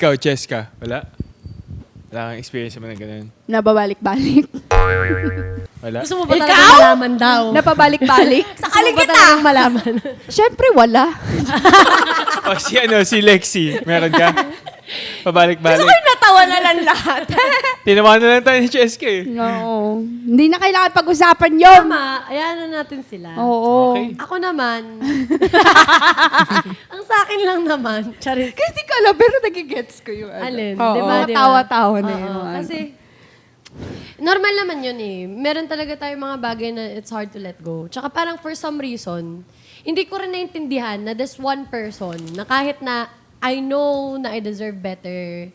Ikaw, Cheska, wala? Wala kang experience naman ng ganun? Nababalik-balik. Wala? Gusto mo ba talagang malaman daw? Napabalik-balik. Sakali kita! Malaman. Siyempre, wala. O si Lexi, meron ka? Pabalik-balik. Gusto ko yung natawa na lang lahat. Tinawa na lang tayo ni Cheska eh. No. Hindi na kailangan pag-usapan yun. Tama, ayan na natin sila. Oo. Okay. Ako naman, ang sa akin lang naman, charis. Kasi di ko alam, pero nagigets ko yung ano. Alin? Oo. Diba? Tawa-tawa na Oo, yun. Kasi, normal naman yun eh. Meron talaga tayong mga bagay na it's hard to let go. Tsaka parang for some reason, hindi ko rin naintindihan na this one person na kahit na I know na I deserve better,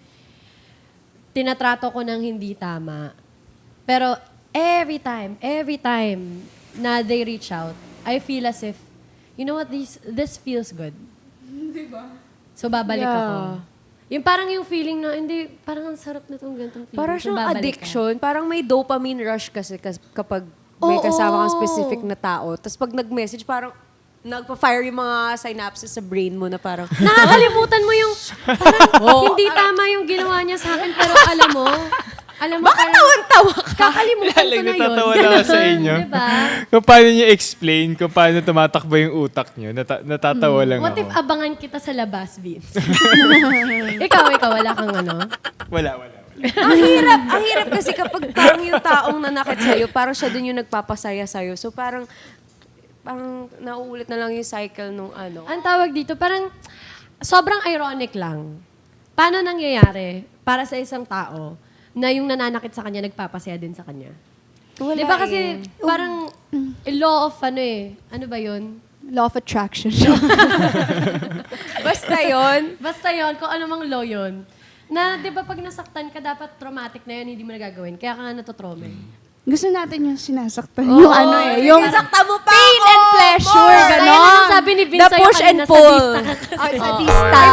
tinatrato ko ng hindi tama. Pero every time na they reach out, I feel as if, you know what, this feels good. Diba? So babalik ako. Yung parang yung feeling na, hindi, parang ang sarap na itong ganitong feeling. Parang So, siyang babalik ka. addiction. Parang may dopamine rush kasi kapag may kasama kang specific na tao. Tapos pag nag-message, parang nagpa-fire yung mga synapses sa brain mo na parang, Nakakalimutan mo yung, parang hindi tama yung ginawa niya sa akin, pero alam mo, bakit tawan-tawa ka? kakalimutan ko Lalag na yun. natatawa lang ako sa inyo. Diba? Kung paano niyo explain, kung paano tumatakbo yung utak niyo, natatawa lang What ako. if abangan kita sa labas, Vince? ikaw, wala kang ano? Wala. Ang hirap kasi kapag parang yung taong nanakit sa'yo, parang siya din yung nagpapasaya sa'yo. So parang nauulit na lang yung cycle nung ano. Ang tawag dito, parang sobrang ironic lang. Paano nangyayari para sa isang tao na yung nananakit sa kanya, nagpapasaya din sa kanya? Wala Di ba kasi eh. parang law of ano ba yun? Law of attraction. Basta yon. Basta yon kung ano mang law yun. Na, di ba pag nasaktan ka, dapat traumatic na yun, hindi mo nagagawin. Kaya ka nga natutrome. Gusto natin yung sinasaktan. Yung ano eh. Yung Sakta mo pa pain and pleasure. Kaya Ganon. naman sabi ni Vince The sa'yo push and kanina, pull. sadista ka kasi. Ay, sadista. Ay,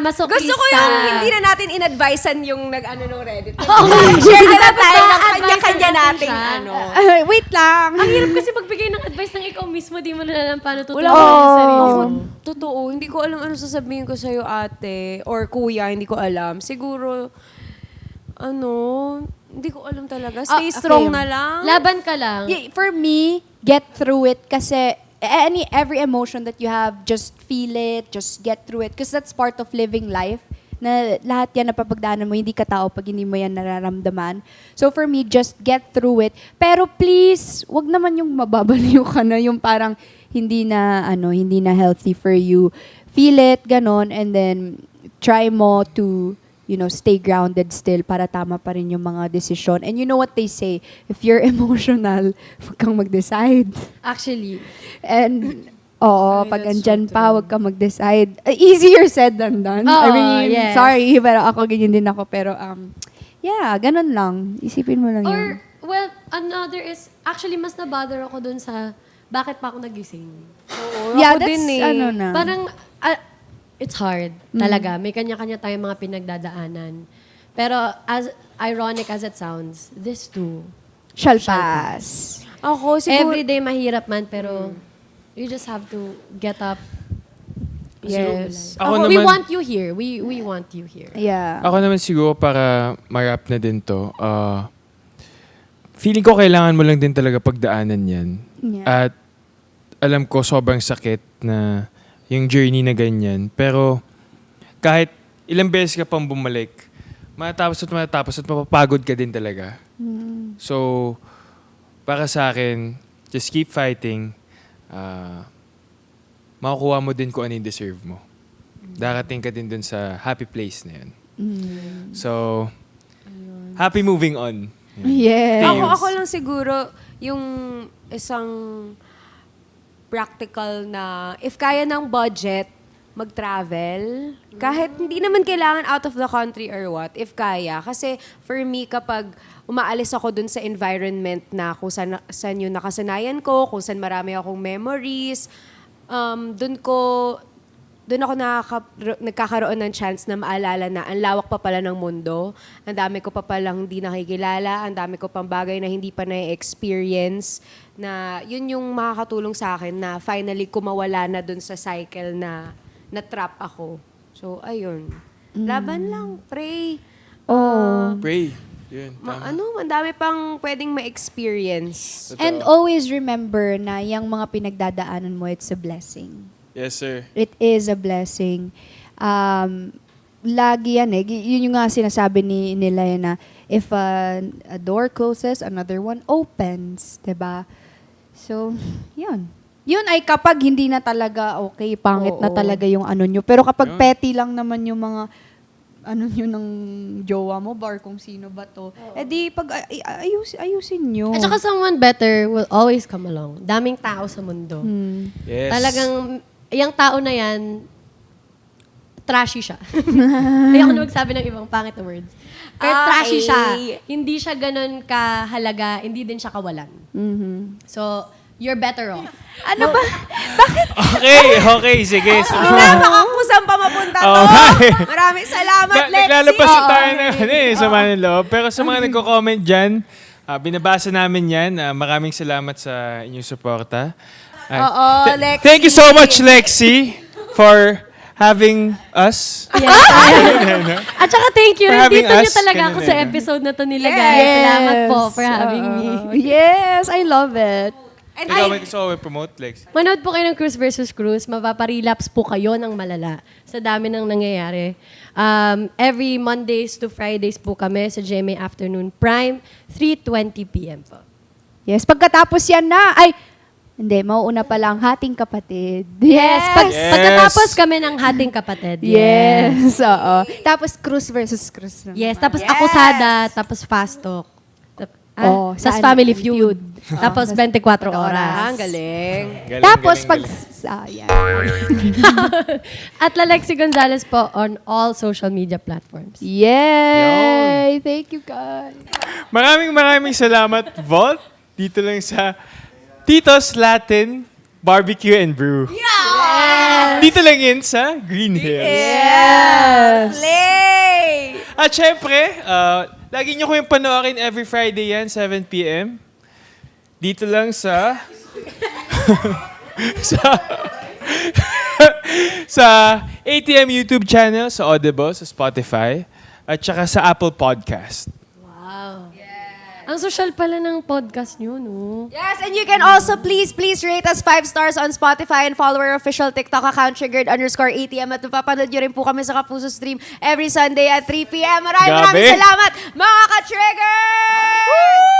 masokista. Gusto ko yung hindi na natin in-advisean yung nag-ano nung Reddit. Oo nga. Share na lang tayo ng Advice kanya-kanya natin nating siya. ano. Wait lang. Ang hirap kasi magbigay ng advice ng ikaw mismo, di mo na alam paano tutulungan Wala yung sarili ako. mo. Totoo, hindi ko alam ano sasabihin ko sa'yo ate or kuya, hindi ko alam. Siguro, hindi ko alam talaga. Stay okay. strong na lang. Laban ka lang. For me, get through it kasi every emotion that you have, just feel it, just get through it. Because that's part of living life. Na lahat yan napapagdaanan mo, hindi ka tao pag hindi mo yan nararamdaman. So for me, just get through it. Pero please, wag naman yung mababaliw ka na, yung parang hindi na healthy for you. Feel it, ganon, and then try mo to stay grounded still para tama pa rin yung mga desisyon. And you know what they say, if you're emotional, huwag kang mag-decide. Actually. And, pag andyan pa, huwag kang mag-decide. Easier said than done. I Oo, mean, yes. sorry, pero ako, ganyan din ako. Pero, ganun lang. Isipin mo lang yun. Or, another is, actually, mas na-bother ako dun sa bakit pa ako nagising. Yeah, Ako that's, din eh. Parang, it's hard. Talaga. May kanya-kanya tayong mga pinagdadaanan. Pero, as ironic as it sounds, this too. Shall pass. Ako, siguro, Every day mahirap man, pero you just have to get up. yes. Ako We naman- want you here. We want you here. Yeah. Ako naman siguro para ma-wrap na din to, feeling ko kailangan mo lang din talaga pagdaanan yan. Yeah. At alam ko sobrang sakit na yung journey na ganyan. Pero kahit ilang beses ka pang bumalik, matapos at mapapagod ka din talaga. So, para sa akin, just keep fighting. Makukuha mo din kung ano yung deserve mo. Darating ka din dun sa happy place na yun. So, happy moving on. Yes. Ako lang siguro, yung isang practical na, if kaya ng budget, mag-travel. Kahit hindi naman kailangan out of the country or what, if kaya. Kasi for me, kapag umaalis ako dun sa environment na kung saan yung nakasanayan ko, kung saan marami akong memories, dun ako nagkakaroon ng chance na maalala na ang lawak pa pala ng mundo, ang dami ko pa palang hindi nakikilala, ang dami ko pang bagay na hindi pa na-experience, na yun yung makakatulong sa akin na finally kumawala na dun sa cycle na na-trap ako. So, ayun. Laban lang, pray. Oh. Pray. Yun, tama. Ang dami pang pwedeng ma-experience. Totoo. And always remember na yung mga pinagdadaanan mo, it's a blessing. Yes, sir. It is a blessing. Lagi yan eh. Yun yung nga sinasabi nila yun na if a door closes, another one opens. 'Di ba? So, yun. Yun ay kapag hindi na talaga okay, pangit na Oo. talaga yung ano nyo. Pero kapag Yun. petty lang naman yung mga ano nyo ng jowa mo, bar kung sino ba to. Eh di, pag ayusin nyo. At saka someone better will always come along. Daming tao sa mundo. Yes. Talagang, yung tao na yan, trashy siya. Ayoko na magsabi ng ibang pangit na words. Pero trashy siya. Hindi siya ganun kahalaga, hindi din siya kawalan. So, you're better off. Ano ba? Okay, sige. Tama ka kung saan pa mapunta to. Okay. Maraming salamat, Lexi. Naglalabas na tayo sa mga loob. Pero sa mga nagko-comment dyan, binabasa namin yan. Maraming salamat sa inyong suporta. Oo, Lexi. Thank you so much, Lexi, for having us. Yes. At saka thank you. For having Dito nyo us, talaga ako ganun sa eh. episode na to nila, guys. Salamat po for having me. Yes, I love it. And Ikaw may gusto ko promote, Lexi. Manood po kayo ng Cruz versus Cruz. Mapaparelapse po kayo ng malala sa dami ng nangyayari. Every Mondays to Fridays po kami sa GMA Afternoon Prime, 3:20 p.m. po. Yes, pagkatapos yan na, hindi, mauuna pa lang, Hating Kapatid. Yes! Yes. Pagkatapos kami ng Hating Kapatid. Yes, oo. Tapos Cruz versus Cruz. naman. Yes, tapos Akusada, tapos Fast Talk. Oh, Tapos saan? Family Feud. Tapos 24 oras. Ang galing. Galing, Tapos galing, pag... galing. At Lalexi Gonzalez po on all social media platforms. Yay! Thank you, guys. Maraming salamat, Vault. Dito lang sa Tito's Latin Barbecue and Brew. Dito lang yun sa Green Hills. Yes! Slay! At syempre, lagi nyo ko yung panoorin every Friday yan, 7 p.m. Dito lang sa... sa ATM YouTube channel, sa Audible, sa Spotify, at saka sa Apple Podcast. Wow. Ang social pala ng podcast nyo, no? Yes, and you can also please rate us 5 stars on Spotify and follow our official TikTok account, triggered_ATM. At mapapanood nyo rin po kami sa Kapuso Stream every Sunday at 3 p.m. Maraming Grabe. salamat, mga ka-trigger!